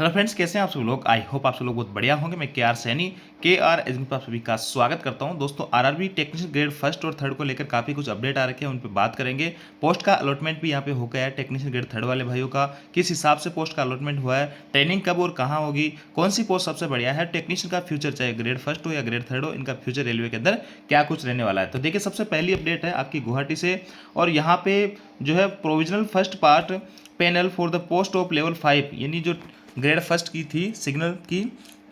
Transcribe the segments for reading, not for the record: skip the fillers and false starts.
Hello friends, कैसे हैं आप सभी लोग। आई होप आप सब लोग बहुत बढ़िया होंगे। मैं के आर सैनी KR एजेंसी पर आप सभी का स्वागत करता हूं। दोस्तों, आरआरबी टेक्नीशियन ग्रेड फर्स्ट और थर्ड को लेकर काफ़ी कुछ अपडेट आ रखे हैं, उन पर बात करेंगे। पोस्ट का अलॉटमेंट भी यहां पे हो गया है। टेक्नीशियन ग्रेड थर्ड वाले भाइयों का किस हिसाब से पोस्ट का अलॉटमेंट हुआ है, ट्रेनिंग कब और कहाँ होगी, कौन सी पोस्ट सबसे बढ़िया है, टेक्नीशियन का फ्यूचर चाहे ग्रेड फर्स्ट हो या ग्रेड थर्ड हो, इनका फ्यूचर रेलवे के अंदर क्या कुछ रहने वाला है। तो देखिए, सबसे पहली अपडेट है आपकी गुवाहाटी से, और यहाँ पे जो है provisional first part panel for the post of level 5, यानी जो ग्रेड फर्स्ट की थी सिग्नल की,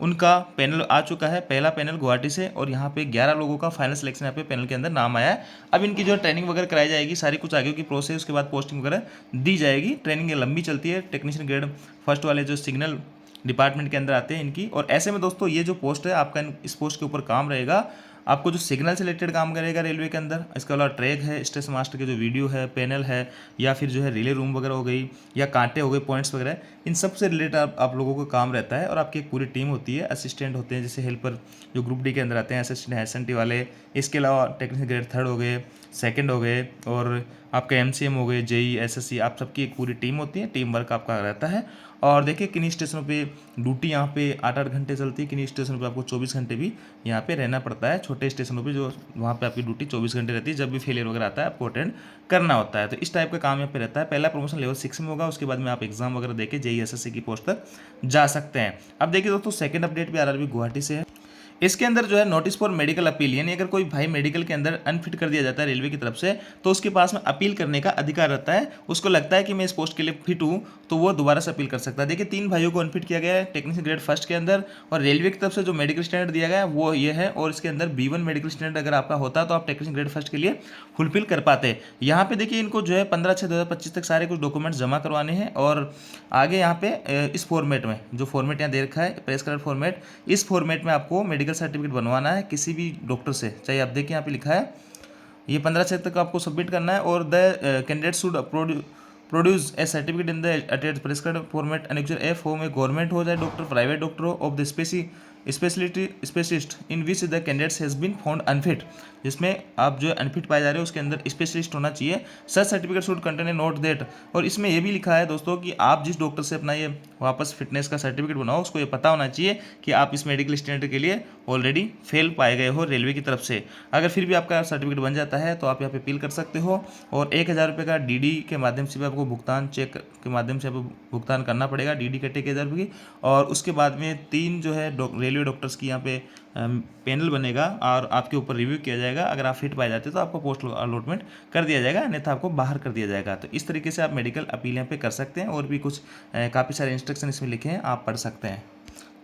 उनका पैनल आ चुका है। पहला पैनल गुवाहाटी से, और यहाँ पे 11 लोगों का फाइनल सिलेक्शन यहाँ पे पैनल के अंदर नाम आया है। अब इनकी जो ट्रेनिंग वगैरह कराई जाएगी, सारी कुछ आगे की प्रोसेस, उसके बाद पोस्टिंग वगैरह दी जाएगी। ट्रेनिंग लंबी चलती है टेक्नीशियन ग्रेड फर्स्ट वाले जो सिग्नल डिपार्टमेंट के अंदर आते हैं इनकी। और ऐसे में दोस्तों, ये जो पोस्ट है आपका, इस पोस्ट के ऊपर काम रहेगा आपको जो सिग्नल से रिलेटेड काम करेगा रेलवे के अंदर। इसके अलावा ट्रैक है, स्टेशन मास्टर के जो वीडियो है, पैनल है, या फिर जो है रिले रूम वगैरह हो गई, या कांटे हो गए, पॉइंट्स वगैरह, इन सब से रिलेटेड आप लोगों को काम रहता है। और आपकी एक पूरी टीम होती है, असिस्टेंट होते हैं जैसे हेल्पर जो ग्रुप डी के अंदर आते हैं, असिस्टेंट SNT वाले। इसके अलावा टेक्निकल ग्रेड थर्ड हो गए, सेकंड हो गए, और आपका MCM हो गए, JE SSC, आप सबकी एक पूरी टीम होती है। टीम वर्क आपका रहता है। और देखिए, किन्हीं स्टेशनों पे ड्यूटी यहाँ पे 8-8 घंटे चलती है, किन्हीं स्टेशनों पे आपको 24 घंटे भी यहाँ पे रहना पड़ता है। छोटे स्टेशनों पे जो वहाँ पे आपकी ड्यूटी 24 घंटे रहती है, जब भी फेलियर वगैरह आता है आपको अटेंड करना होता है। तो इस टाइप का काम यहाँ पे रहता है। पहला प्रमोशन लेवल 6 में होगा, उसके बाद में आप एग्जाम वगैरह देके JE SSC की पोस्ट तक जा सकते हैं। अब देखिए दोस्तों, सेकंड अपडेट भी आरआरबी गुवाहाटी से है। इसके अंदर जो है नोटिस फॉर मेडिकल अपील, यानी अगर कोई भाई मेडिकल के अंदर अनफिट कर दिया जाता है रेलवे की तरफ से, तो उसके पास में अपील करने का अधिकार रहता है। उसको लगता है कि मैं इस पोस्ट के लिए फिट हूँ, तो वो दोबारा से अपील कर सकता है। देखिए, 3 भाइयों को अनफिट किया गया है टेक्नीशियन ग्रेड फर्स्ट के अंदर, और रेलवे की तरफ से जो मेडिकल स्टैंडर्ड दिया गया है वो ये है। और इसके अंदर B1 मेडिकल स्टैंडर्ड अगर आपका होता तो आप टेक्नीशियन ग्रेड फर्स्ट के लिए फुलफिल कर पाते। यहाँ पे देखिए, इनको जो है 15/6/2025 तक सारे कुछ डॉक्यूमेंट्स जमा करवाने हैं। और आगे यहाँ पे इस फॉर्मेट में, जो फॉर्मेट यहाँ दे रखा है प्रेस कलर फॉर्मेट, इस फॉर्मेट में आपको मेडिकल सर्टिफिकेट बनवाना है किसी भी डॉक्टर से। चाहे आप देखिए, यहाँ पे लिखा है ये 15/6 तक आपको सबमिट करना है। और the candidate should produce a certificate in the अटेड प्रेस्क्राइब्ड फॉर्मेट एनेक्चर F हो में गवर्नमेंट हो, चाहे डॉक्टर प्राइवेट डॉक्टर हो, of the specialist in which the candidates has been found unfit, जिसमें आप जो अनफिट पाए जा रहे हो उसके अंदर स्पेशलिस्ट होना चाहिए। Such certificate should contain a note that, और इसमें यह भी लिखा है दोस्तों कि आप जिस डॉक्टर से अपना ये वापस फिटनेस का सर्टिफिकेट बनाओ, उसको ये पता होना चाहिए कि आप इस मेडिकल स्टैंडर्ड के लिए ऑलरेडी फेल पाए गए हो रेलवे की तरफ से। अगर फिर भी आपका सर्टिफिकेट बन जाता है तो आप यहाँ पे अपील कर सकते हो, और 1000 रुपये का DD के माध्यम से भी आपको भुगतान, चेक के माध्यम से आपको भुगतान करना पड़ेगा। DD कटे 1000 रुपये की। और उसके बाद में 3 जो है रेलवे डॉक्टर्स की यहाँ पे पैनल बनेगा, और आपके ऊपर रिव्यू किया जाएगा। अगर आप फिट पाए जाते हैं तो आपको पोस्ट अलॉटमेंट कर दिया जाएगा, अन्यथा आपको बाहर कर दिया जाएगा। तो इस तरीके से आप मेडिकल अपील यहाँ पे कर सकते हैं। और भी कुछ काफ़ी सारे इंस्ट्रक्शन इसमें लिखे हैं, आप पढ़ सकते हैं।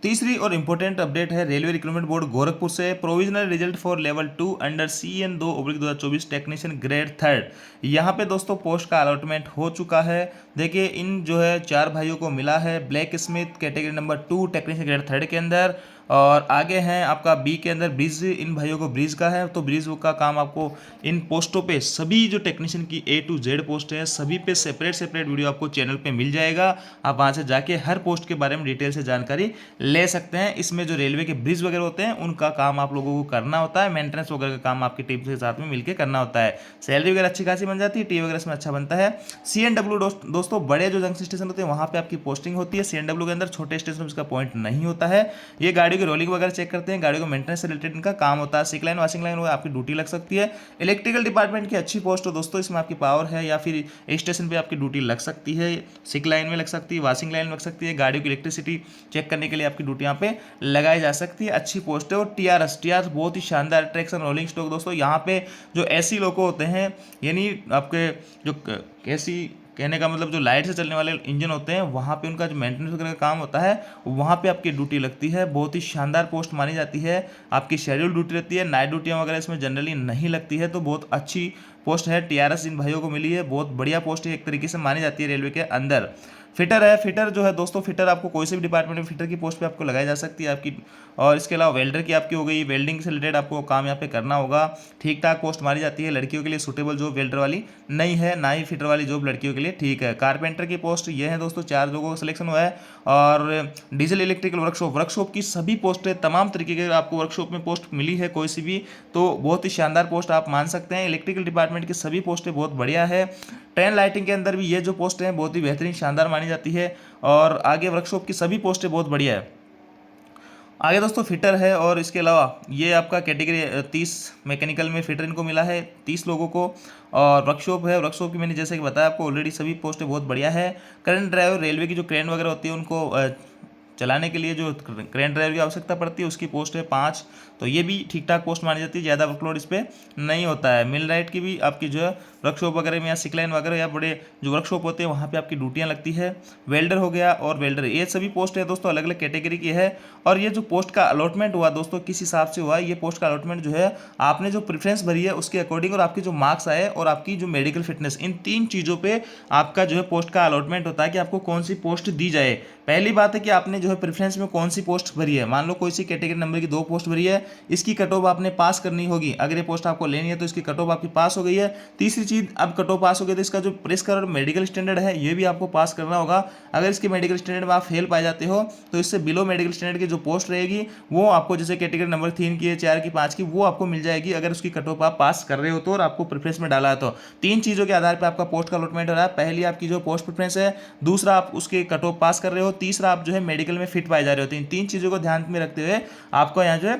तीसरी और इंपॉर्टेंट अपडेट है रेलवे रिक्रूटमेंट बोर्ड गोरखपुर से। Provisional result for level 2 under CN 2/2024 technician grade third. यहाँ पे दोस्तों पोस्ट का अलॉटमेंट हो चुका है। देखिए, इन जो है 4 भाइयों को मिला है black Smith category number 2 technician grade third के अंदर। और आगे हैं आपका B के अंदर ब्रिज, इन भाइयों को ब्रिज का है। तो ब्रिज का काम आपको इन पोस्टों पे, सभी जो टेक्नीशियन की A to Z पोस्ट है, सभी पे सेपरेट वीडियो आपको चैनल पे मिल जाएगा। आप वहाँ से जाके हर पोस्ट के बारे में डिटेल से जानकारी ले सकते हैं। इसमें जो रेलवे के ब्रिज वगैरह होते हैं उनका काम आप लोगों को करना होता है, मेंटेनेंस वगैरह का काम आपकी टीम के साथ में मिलकर करना होता है। सैलरी वगैरह अच्छी खासी बन जाती है, टी वगैरह इसमें अच्छा बनता है। CNW दोस्तों, बड़े जो जंक्शन स्टेशन होते हैं वहाँ पे आपकी पोस्टिंग होती है। CNW के अंदर छोटे स्टेशन में इसका पॉइंट नहीं होता है। ये गाड़ी की रोलिंग वगैरह चेक करते हैं, गाड़ी को मेंटेनेंस से रिलेटेड इनका काम होता है। सिक लाइन, वॉशिंग लाइन वगैरह आपकी ड्यूटी लग सकती है। इलेक्ट्रिकल डिपार्टमेंट की अच्छी पोस्ट हो दोस्तों, इसमें आपकी पावर है, या फिर स्टेशन पे आपकी ड्यूटी लग सकती है। सिक लाइन में लग सकती है, वॉशिंग लाइन में लग सकती है, गाड़ियों की इलेक्ट्रिसिटी चेक करने के लिए आपकी ड्यूटी यहाँ पे लगाई जा सकती है। अच्छी पोस्ट है। और TRS बहुत ही शानदार ट्रैक्शन रोलिंग स्टॉक दोस्तों। यहाँ पे जो ऐसी लोको होते हैं, यानी आपके जो कैसी, कहने का मतलब जो लाइट से चलने वाले इंजन होते हैं, वहाँ पे उनका जो मेंटेनेंस वगैरह का काम होता है, वहाँ पे आपकी ड्यूटी लगती है। बहुत ही शानदार पोस्ट मानी जाती है। आपकी शेड्यूल ड्यूटी रहती है, नाइट ड्यूटियाँ वगैरह इसमें जनरली नहीं लगती है। तो बहुत अच्छी पोस्ट है। TRS इन भाइयों को मिली है, बहुत बढ़िया पोस्ट है, एक तरीके से मानी जाती है रेलवे के अंदर। फिटर है, फिटर जो है दोस्तों, फिटर आपको कोई से भी डिपार्टमेंट में फिटर की पोस्ट पे आपको लगाई जा सकती है आपकी। और इसके अलावा वेल्डर की आपकी हो गई, वेल्डिंग से रिलेटेड आपको काम यहाँ पे करना होगा। ठीक ठाक पोस्ट मारी जाती है। लड़कियों के लिए सूटेबल जॉब वेल्डर वाली नहीं है, ना ही फिटर वाली जॉब लड़कियों के लिए ठीक है। कारपेंटर की पोस्ट ये है दोस्तों, 4 लोगों का सिलेक्शन हुआ है। और डीजल इलेक्ट्रिकल वर्कशॉप की सभी पोस्टें, तमाम तरीके के आपको वर्कशॉप में पोस्ट मिली है कोई सी भी, तो बहुत ही शानदार पोस्ट आप मान सकते हैं। इलेक्ट्रिकल डिपार्टमेंट की सभी पोस्टें बहुत बढ़िया है। ट्रेन लाइटिंग के अंदर भी ये जो पोस्ट हैं बहुत ही बेहतरीन शानदार मानी मानी जाती है। और आगे वर्कशॉप की सभी पोस्टें बहुत बढ़िया है। आगे दोस्तों फिटर है, और इसके अलावा ये आपका कैटेगरी 30 मैकेनिकल में फिटर इनको मिला है 30 लोगों को। और वर्कशॉप है, वर्कशॉप की मैंने जैसे कि बताया आपको ऑलरेडी सभी पोस्टें बहुत बढ़िया है। करंट ड्राइवर रेलवे की जो क्रेन वगैरह होती है उनको चलाने के लिए जो क्रेन ड्राइवर की आवश्यकता पड़ती है उसकी पोस्ट है 5, तो ये भी ठीक ठाक पोस्ट मानी जाती है, ज़्यादा वर्कलोड इस पर नहीं होता है। मिल राइट की भी आपकी जो है वर्कशॉप वगैरह में या सिकलाइन वगैरह या बड़े जो वर्कशॉप होते हैं वहाँ पे आपकी ड्यूटियाँ लगती है। वेल्डर हो गया और वेल्डर, ये सभी पोस्ट है दोस्तों अलग अलग कैटेगरी की है। और ये जो पोस्ट का अलॉटमेंट हुआ दोस्तों किस हिसाब से हुआ, ये पोस्ट का अलॉटमेंट जो है आपने जो प्रेफरेंस भरी है उसके अकॉर्डिंग, और आपके जो मार्क्स आए और आपकी जो मेडिकल फिटनेस, इन 3 चीज़ों पे आपका जो है पोस्ट का अलॉटमेंट होता है कि आपको कौन सी पोस्ट दी जाए। पहली बात है कि आपने जो है प्रेफरेंस में कौन सी पोस्ट भरी है। मान लो कोई सी कैटेगरी नंबर की 2 पोस्ट भरी है, इसकी कट ऑफ आपने पास करनी होगी। अगर ये पोस्ट आपको लेनी है तो इसकी कट ऑफ आपकी पास हो गई है। तीसरी चीज, अब कट ऑफ पास हो गई तो इसका जो प्रेस्क्राइब और मेडिकल स्टैंडर्ड है ये भी आपको पास करना होगा। अगर इसके मेडिकल स्टैंडर्ड में आप फेल पाए जाते हो तो इससे बिलो मेडिकल स्टैंडर्ड की जो पोस्ट रहेगी वो आपको, जैसे कैटेगरी नंबर 3 की है, 4 की, 5 की, वो आपको मिल जाएगी अगर उसकी कट ऑफ आप पास कर रहे हो तो, और आपको प्रेफरेंस में डाला है तो। 3 चीज़ों के आधार पर आपका पोस्ट का अलॉटमेंट हो रहा है। पहली आपकी जो पोस्ट प्रेफरेंस है, दूसरा आप उसके कट ऑफ पास कर रहे हो, तीसरा आप जो है मेडिकल में फिट पाए जा रहे हो। तो इन 3 चीज़ों को ध्यान में रखते हुए आपको यहाँ जो है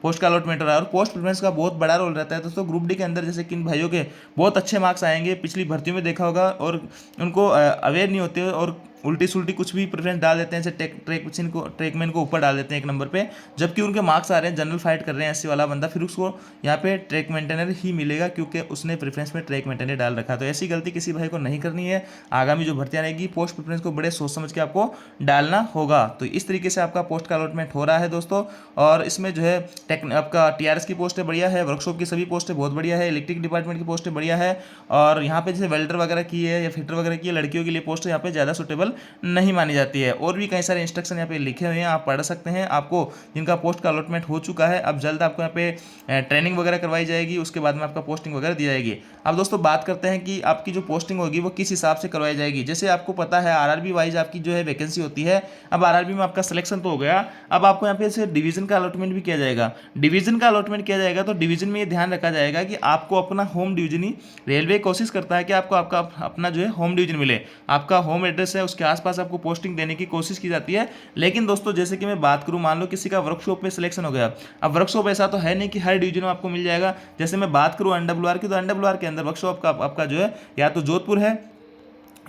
पोस्ट का अलॉटमेंट हो रहा है। और पोस्ट प्रेफरेंस का बहुत बड़ा रोल रहता है दोस्तों। ग्रुप डी के अंदर जैसे किन भाइयों के बहुत अच्छे मार्क्स आएंगे, पिछली भर्तियों में देखा होगा, और उनको अवेयर नहीं होते और उल्टी सुल्टी कुछ भी प्रेफरेंस डाल देते हैं, जैसे ट्रैकमैन को ऊपर डाल देते हैं 1 नंबर पे, जबकि उनके मार्क्स आ रहे हैं, जनरल फाइट कर रहे हैं ऐसे वाला बंदा, फिर उसको यहाँ पे ट्रैक मेंटेनर ही मिलेगा क्योंकि उसने प्रेफरेंस में ट्रैक मेंटेनर डाल रखा। तो ऐसी गलती किसी भाई को नहीं करनी है। आगामी जो भर्तियाँ रहेगी पोस्ट प्रेफरेंस को बड़े सोच समझ के आपको डालना होगा। तो इस तरीके से आपका पोस्ट का अलॉटमेंट हो रहा है दोस्तों। और इसमें जो है आपका टीआरएस की पोस्टें बढ़िया है, वर्कशॉप की सभी पोस्टें बहुत बढ़िया है, इलेक्ट्रिक डिपार्टमेंट की पोस्टें बढ़िया है। और यहाँ पे जैसे वेल्डर वगैरह की है या फिटर वगैरह की है, लड़कियों के लिए पोस्ट यहाँ पे ज़्यादा सुटेबल नहीं मानी जाती है। और भी कई सारे इंस्ट्रक्शन यहाँ पे लिखे हुए हैं, आप पढ़ सकते हैं। आपको जिनका पोस्ट का अलॉटमेंट हो चुका है, अब जल्द आपको यहाँ पे ट्रेनिंग वगैरह करवाई जाएगी, उसके बाद में आपका पोस्टिंग वगैरह दी जाएगी। अब दोस्तों बात करते हैं कि आपकी जो पोस्टिंग होगी वो किस हिसाब से करवाई जाएगी। जैसे आपको पता है आरआरबी वाइज आपकी जो है वैकेंसी होती है। अब आरआरबी में आपका सिलेक्शन तो हो गया, अब आपको यहाँ पे से डिवीजन का अलॉटमेंट भी किया जाएगा। डिवीजन का अलॉटमेंट किया जाएगा तो डिवीजन में ये ध्यान रखा जाएगा कि आपको अपना होम डिवीजन ही, रेलवे कोशिश करता है कि आपको आपका अपना जो है होम डिवीजन मिले, आपका होम एड्रेस है उसके आसपास आपको पोस्टिंग देने की कोशिश की जाती है। लेकिन दोस्तों जैसे कि मैं बात करूं, मान लो किसी का वर्कशॉप में सिलेक्शन हो गया। अब वर्कशॉप ऐसा तो है नहीं कि हर डिवीजन में आपको मिल जाएगा। जैसे मैं बात करूं एनडब्ल्यूआर की, तो एनडब्ल्यूआर के अंदर वर्कशॉप का आपका जो है या तो जोधपुर है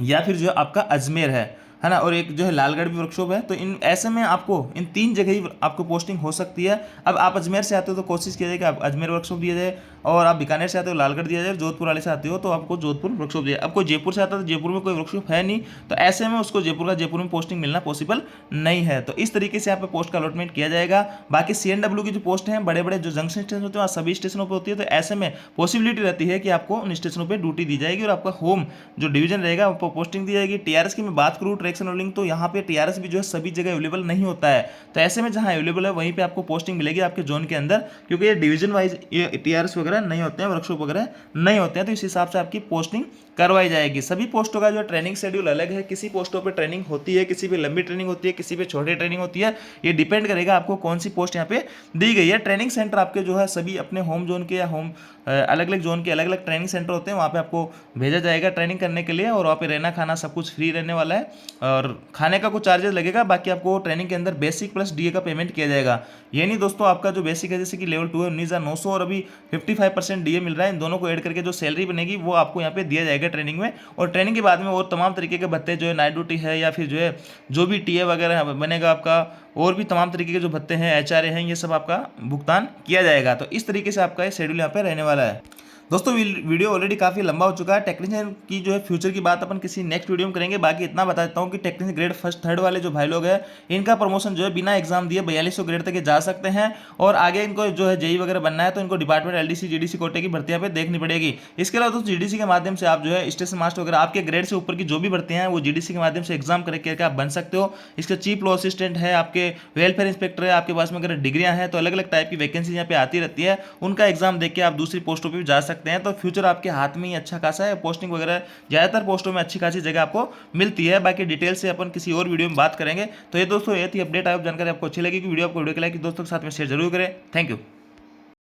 या फिर जो है आपका अजमेर है ना, और एक जो है लालगढ़ भी वर्कशॉप है। तो इन ऐसे में आपको इन 3 जगह ही आपको पोस्टिंग हो सकती है। अब आप अजमेर से आते हो तो कोशिश किया जाए कि आप अजमेर वर्कशॉप दिया जाए, और आप बीकानेर से आते हो लालगढ़ दिया जाए, जोधपुर वाले से आते हो तो आपको जोधपुर वर्कशॉप दिया। अब कोई जयपुर से आता है तो जयपुर में कोई वर्कशॉप है नहीं, तो ऐसे में उसको जयपुर में पोस्टिंग मिलना पॉसिबल नहीं है। तो इस तरीके से यहाँ पे पोस्ट का अलॉटमेंट किया जाएगा। बाकी CNW की जो पोस्ट हैं, बड़े बड़े जो जंक्शन स्टेशन होते हैं वहाँ सभी स्टेशनों पर होती है, तो ऐसे में पॉसिबिलिटी रहती है कि आपको उन स्टेशनों पर ड्यूटी दी जाएगी और आपका होम जो डिवीजन रहेगा वो पोस्टिंग दी जाएगी। टीआरएस की मैं बात करूँ, ट्रैक्शन रोलिंग, तो यहाँ पे टीआरएस भी जो है सभी जगह अवेलेबल नहीं होता है। तो ऐसे में जहाँ अवेलेबल है वहीं पे आपको पोस्टिंग मिलेगी आपके जोन के अंदर, क्योंकि ये डिवीजन वाइज ये टीआरएस वगैरह नहीं होते हैं, वर्कशॉप वगैरह नहीं होते हैं, तो इस हिसाब से आपकी पोस्टिंग करवाई जाएगी। सभी पोस्टों का जो ट्रेनिंग शेड्यूल अलग है, किसी पोस्टों पे ट्रेनिंग होती है, किसी पे लंबी ट्रेनिंग होती है, किसी पे छोटी ट्रेनिंग होती है। ये डिपेंड करेगा आपको कौन सी पोस्ट यहाँ पे दी गई है। ट्रेनिंग सेंटर आपके जो है सभी अपने होम जोन के या होम अलग अलग जोन के अलग अलग ट्रेनिंग सेंटर होते हैं, वहाँ पे आपको भेजा जाएगा ट्रेनिंग करने के लिए, और वहाँ पे रहना खाना सब कुछ फ्री रहने वाला है, और खाने का कुछ चार्जेस लगेगा। बाकी आपको ट्रेनिंग के अंदर बेसिक प्लस डीए का पेमेंट किया जाएगा। ये नहीं दोस्तों, आपका जो बेसिक है जैसे कि लेवल 2 है 19,900 और अभी 55% डीए मिल रहा है, इन दोनों को ऐड करके जो सैलरी बनेगी वो आपको यहाँ पे दिया जाएगा ट्रेनिंग में। और ट्रेनिंग के बाद में और तमाम तरीके के भत्ते जो है, नाइट ड्यूटी है या फिर जो है जो भी टीए वगैरह बनेगा आपका, और भी तमाम तरीके के जो भत्ते हैं, एचआरए हैं, ये सब आपका भुगतान किया जाएगा। तो इस तरीके से आपका ये शेड्यूल यहाँ पे रहने वाला है। दोस्तों वीडियो ऑलरेडी काफ़ी लंबा हो चुका है। टेक्नीशियन की जो है फ्यूचर की बात अपन किसी नेक्स्ट वीडियो में करेंगे। बाकी इतना बता देता हूँ कि टेक्नीशियन ग्रेड 1st 3rd वाले जो भाई लोग हैं, इनका प्रमोशन जो है बिना एग्जाम दिए 4200 ग्रेड तक जा सकते हैं। और आगे इनको जो है जेई वगैरह बनना है तो इनको डिपार्टमेंट एलडीसी जीडीसी कोटे की भर्तियां पे देखनी पड़ेगी। इसके अलावा दोस्तों जीडीसी के माध्यम से आप जो है स्टेशन मास्टर वगैरह आपके ग्रेड से ऊपर की जो भी भर्तियां हैं वो जीडीसी के माध्यम से एग्जाम करके आप बन सकते हो। इसके चीफ लॉ असिस्टेंट है, आपके वेलफेयर इंस्पेक्टर है, आपके पास में अगर डिग्रियां हैं तो अलग अलग टाइप की वैकेंसी यहाँ पे आती रहती है, उनका एग्जाम देख के आप दूसरी पोस्टों पर भी जा सकते हैं। तो फ्यूचर आपके हाथ में ही अच्छा खासा है। पोस्टिंग वगैरह ज़्यादातर पोस्टों में अच्छी खासी जगह आपको मिलती है। बाकी डिटेल से अपन किसी और वीडियो में बात करेंगे। तो ये दोस्तों ये थी अपडेट। आप जानकारी आपको अच्छी लगी कि वीडियो आपको वीडियो के लाइक दोस्तों के साथ में शेयर जरूर करें। Thank you.